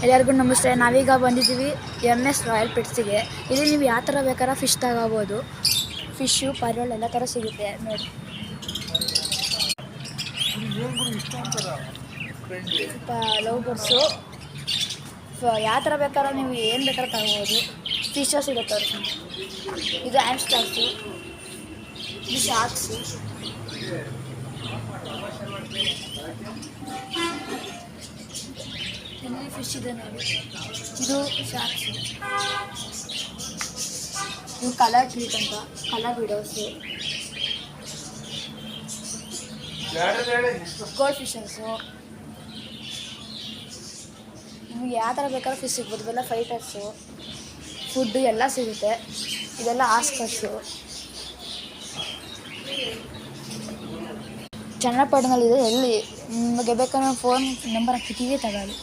ಎಲ್ಲರಿಗೂ ನಮಸ್ತೆ. ನಾವೀಗ ಬಂದಿದ್ದೀವಿ MS ರಾಯಲ್ ಪೆಟ್ಸಿಗೆ. ಇಲ್ಲಿ ನೀವು ಯಾವ ಥರ ಬೇಕಾದ್ರೆ ಫಿಶ್ ತಗೋಬೋದು. ಫಿಶ್ಶು, ಪರೋಲ್ ಎಲ್ಲ ಥರ ಸಿಗುತ್ತೆ ನೋಡಿ. ಲವ್ ಬರ್ಡ್ಸು ಯಾವ ಥರ ಬೇಕಾದ್ರೆ ನೀವು ಏನು ಬೇಕಾದ್ರೆ ತಗೋಬೋದು. ಫಿಶಸ್ ಇರುತ್ತೆ ಅವ್ರಿಗೆ. ಇದು ಆ್ಯಮ್ಸ್ಟರ್ಸು, ಇದು ಶಾರ್ಕ್ಸು, ಇಲ್ಲಿ ಫಿಶ್ ಇದೆ ನೋಡಿ. ಇದು ಶಾರ್ಕ್ಸು, ಇದು ಕಲರ್ ಟ್ರೀಟ್ ಅಂತ, ಕಲರ್ ವಿಡೋಸು, ಗೋಲ್ಡ್ ಫಿಶರ್ಸು. ನಿಮ್ಗೆ ಯಾವ ಥರ ಬೇಕಾದ್ರೂ ಫಿಶ್ ಸಿಗ್ಬೋದು. ಇವೆಲ್ಲ ಫೈಟರ್ಸು, ಫುಡ್ಡು ಎಲ್ಲ ಸಿಗುತ್ತೆ. ಇದೆಲ್ಲ ಆಸ್ಕರ್ಸು. ಚನ್ನಪಟ್ಟಣದಲ್ಲಿದೆ. ಎಲ್ಲಿ ನಿಮಗೆ ಬೇಕಾದ್ರೆ ಫೋನ್ ನಂಬರ್ ಹಾಕಿದ್ದೀವಿ, ತಗೊಳ್ಳಿ.